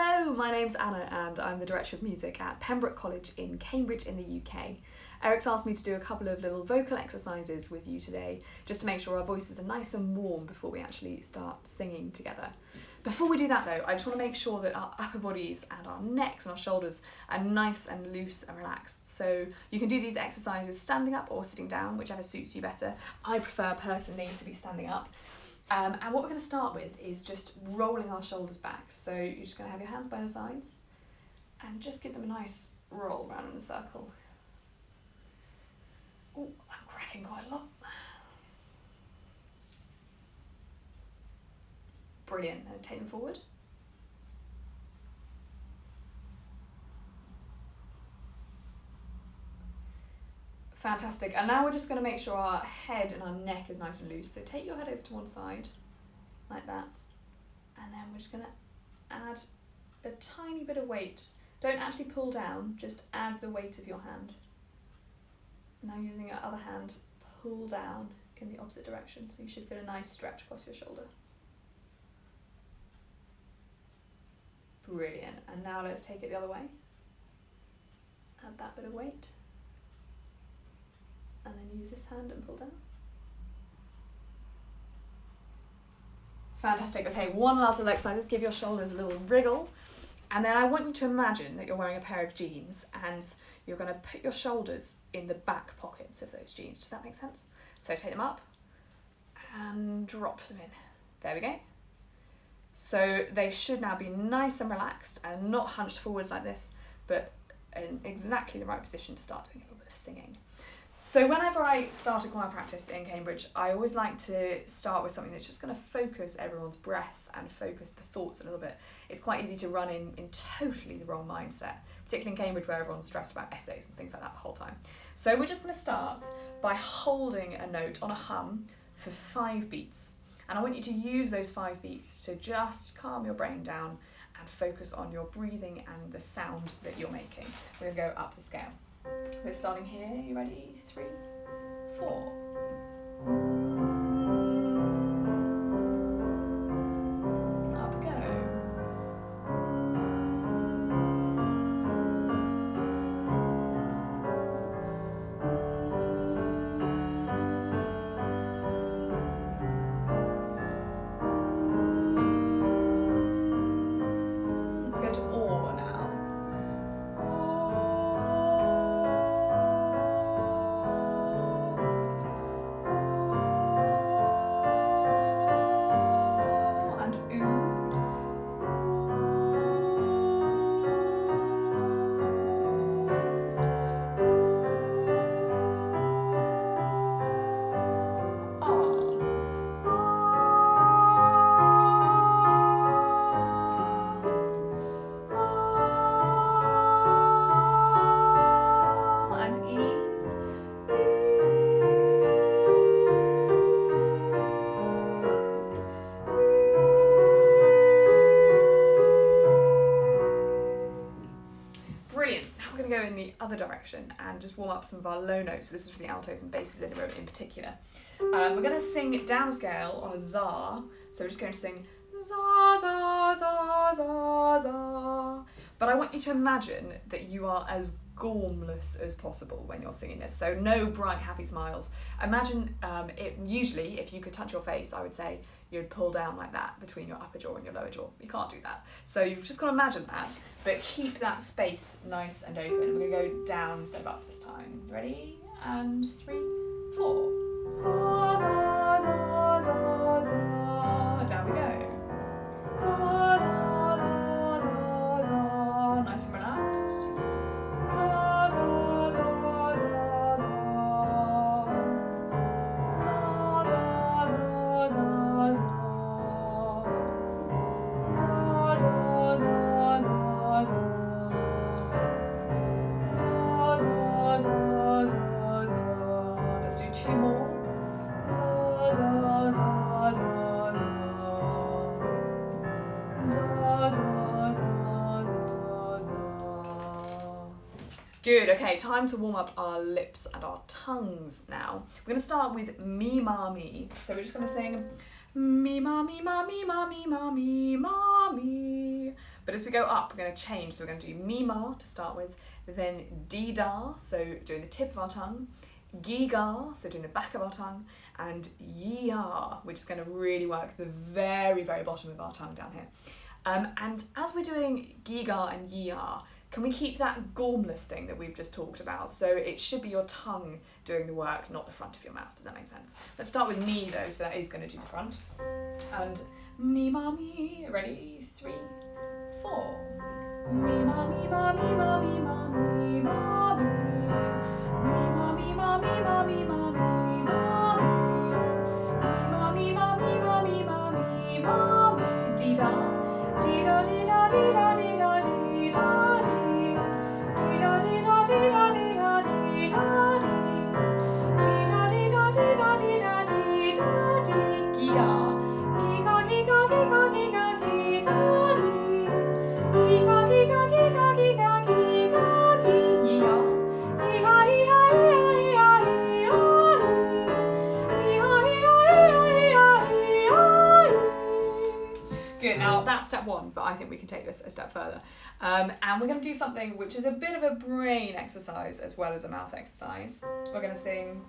Hello, my name's Anna and I'm the Director of Music at Pembroke College in Cambridge in the UK. Eric's asked me to do a couple of little vocal exercises with you today, just to make sure our voices are nice and warm before we actually start singing together. Before we do that though, I just want to make sure that our upper bodies and our necks and our shoulders are nice and loose and relaxed. So you can do these exercises standing up or sitting down, whichever suits you better. I prefer personally to be standing up. And what we're going to start with is just rolling our shoulders back. So you're just going to have your hands by your sides and just give them a nice roll around in a circle. Oh, I'm cracking quite a lot. Brilliant. And take them forward. Fantastic. And now we're just going to make sure our head and our neck is nice and loose. So take your head over to one side, like that. And then we're just going to add a tiny bit of weight. Don't actually pull down, just add the weight of your hand. Now using your other hand, pull down in the opposite direction. So you should feel a nice stretch across your shoulder. Brilliant. And now let's take it the other way. Add that bit of weight. And then use this hand and pull down. Fantastic. Okay, one last little exercise. Just give your shoulders a little wriggle. And then I want you to imagine that you're wearing a pair of jeans and you're going to put your shoulders in the back pockets of those jeans. Does that make sense? So take them up and drop them in. There we go. So they should now be nice and relaxed and not hunched forwards like this, but in exactly the right position to start doing a little bit of singing. So whenever I start a choir practice in Cambridge, I always like to start with something that's just going to focus everyone's breath and focus the thoughts a little bit. It's quite easy to run in totally the wrong mindset, particularly in Cambridge where everyone's stressed about essays and things like that the whole time. So we're just going to start by holding a note on a hum for 5 beats. And I want you to use those 5 beats to just calm your brain down and focus on your breathing and the sound that you're making. We're going to go up the scale. We're starting here. You ready? 3, 4. Up we go. Let's go to or now. In the other direction and just warm up some of our low notes. So this is for the altos and basses in the room in particular. We're going to sing down scale on a za. So we're just going to sing za, za, za, za, za. But I want you to imagine that you are as gormless as possible when you're singing this. So no bright, happy smiles. Imagine usually if you could touch your face, I would say you'd pull down like that between your upper jaw and your lower jaw. You can't do that. So you've just got to imagine that, but keep that space nice and open. We're going to go down instead of up this time. Ready? And 3, 4. Za, za, za, za, za. Down we go. Za, za, za, za, za. Nice and relaxed. Za, za, za, za, za. Za, za, za, za, za. Za, za, za, za, za. Za, za, za, za, za. Let's do 2 more. Za, za, za, za, za. Za, za, za, za, za. Good, okay, time to warm up our lips and our tongues now. We're going to start with me, ma, me. So we're just going to sing me, ma, me, ma, me, ma, me, ma, me, ma, me. But as we go up, we're going to change. So we're going to do mi-ma to start with, then di-da, so doing the tip of our tongue, gi-ga, so doing the back of our tongue, and yi-ya, which is going to really work the very, very bottom of our tongue down here. And as we're doing gi-ga and yi-ya, can we keep that gormless thing that we've just talked about? So it should be your tongue doing the work, not the front of your mouth. Does that make sense? Let's start with me though, so that is going to do the front. And mi ma mi, ready? 3, 4. Mi ma mi ma mi ma mi ma mi ma mi. Mi ma mi ma mi ma mi ma mi ma mi. Mi ma mi ma mi ma mi ma mi ma mi. Di da, di da di da di da di da di da di. Di da di da di da di da di da di. Di da di da di da di da di da di. Gi-ga. Good, now that's step 1, but I think we can take this a step further. And we're going to do something which is a bit of a brain exercise as well as a mouth exercise. We're going to sing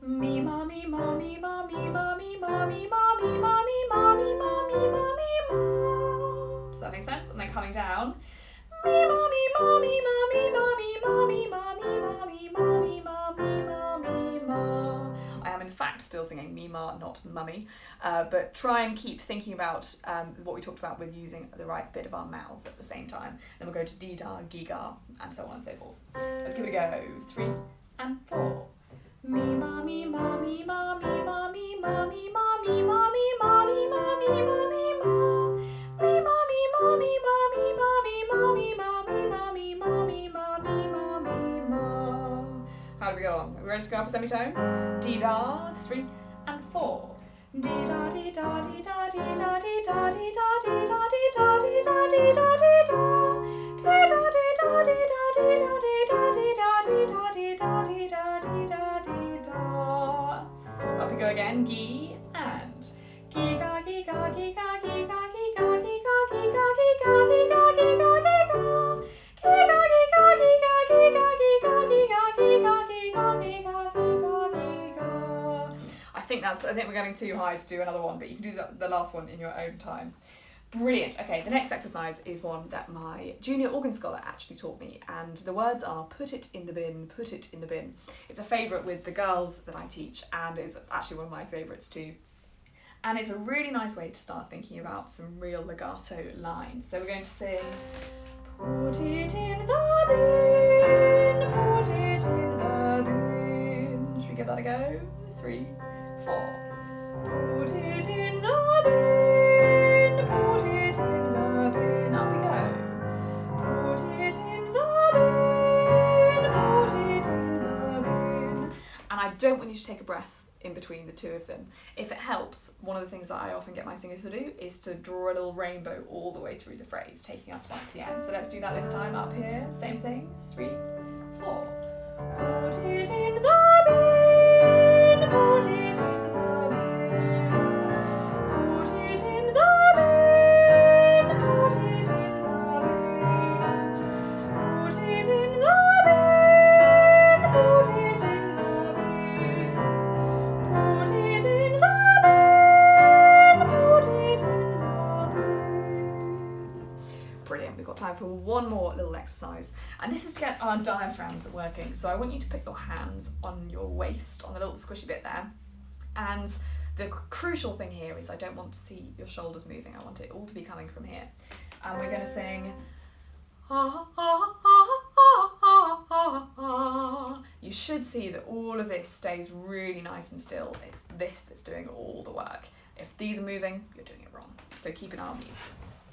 mi ma mi ma mi ma mi ma mi ma mi ma mi ma mi ma mi ma mi ma mi ma. Does that make sense? And then coming down. Mi ma mi ma mi ma mi ma mi ma mi ma mi ma mi ma mi ma mi ma mi ma. I am in fact still singing mi ma, not mummy, but try and keep thinking about what we talked about with using the right bit of our mouths at the same time. Then we'll go to di-da, gi-ga, and so on and so forth. Let's give it a go. 3 and 4. Mi ma mi ma mi ma mi ma mi ma mi ma mi ma mi ma mi ma mi ma mi ma. Mi ma mi ma mi ma mi ma mi ma mi ma mi ma mi ma mi ma mi ma mi ma. How do we go on? Are we ready to go up a semitone? Di-da, 3 and 4. Di-da di-da di-da di-da di-da di-da di-da di-da di-da di-da di-da. Di-da di-da di-da di-da di-da di-da di-da di-da di-da di-da di-da. Up we go again. Gi and gi-ga gi-ga gi-ga gi-ga gi-ga gi-ga gi-ga gi-ga gi-ga gi-ga gi-ga. Gi-ga gi-ga gi-ga gi-ga gi-ga gi-ga gi-ga gi-ga gi-ga gi-ga gi-ga. I think we're getting too high to do another one, but you can do the last one in your own time. Brilliant. Okay, the next exercise is one that my junior organ scholar actually taught me, and the words are put it in the bin, put it in the bin. It's a favourite with the girls that I teach, and it's actually one of my favourites too. And it's a really nice way to start thinking about some real legato lines. So we're going to sing, put it in the bin, put it in the bin. Should we give that a go? 3, 4. Put it in the bin, put it in the bin. Up we go. Put it in the bin, put it in the bin. And I don't want you to take a breath in between the two of them. If it helps, one of the things that I often get my singers to do is to draw a little rainbow all the way through the phrase, taking us right to the end. So let's do that this time. Up here, same thing. 3, 4. Put it in the bin, put it in the bin. Put it in the bin, put it in the bin. Put it in the bin, put it in the bin. Put it in the bin, put it in the bin. Brilliant, we've got time for one more little exercise. And this is to get our diaphragms working. So I want you to put your hands on your waist, on the little squishy bit there. And the crucial thing here is I don't want to see your shoulders moving. I want it all to be coming from here. And we're going to sing, ah, ah, ah, ah, ah, ah, ah. You should see that all of this stays really nice and still. It's this that's doing all the work. If these are moving, you're doing it wrong. So keep an eye on these.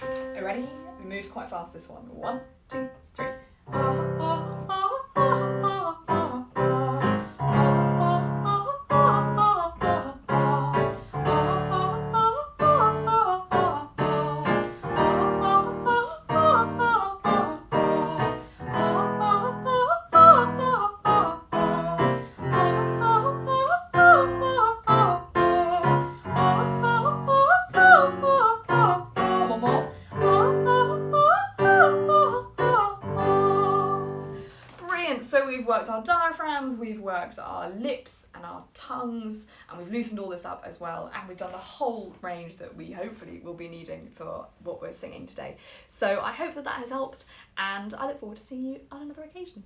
Are you ready? It moves quite fast, this one. 1, 2, 3. Ah, ah, ah, ah, ah, ah, ah. One more. worked our diaphragms, we've worked our lips and our tongues, and we've loosened all this up as well, and we've done the whole range that we hopefully will be needing for what we're singing today. So I hope that that has helped, and I look forward to seeing you on another occasion.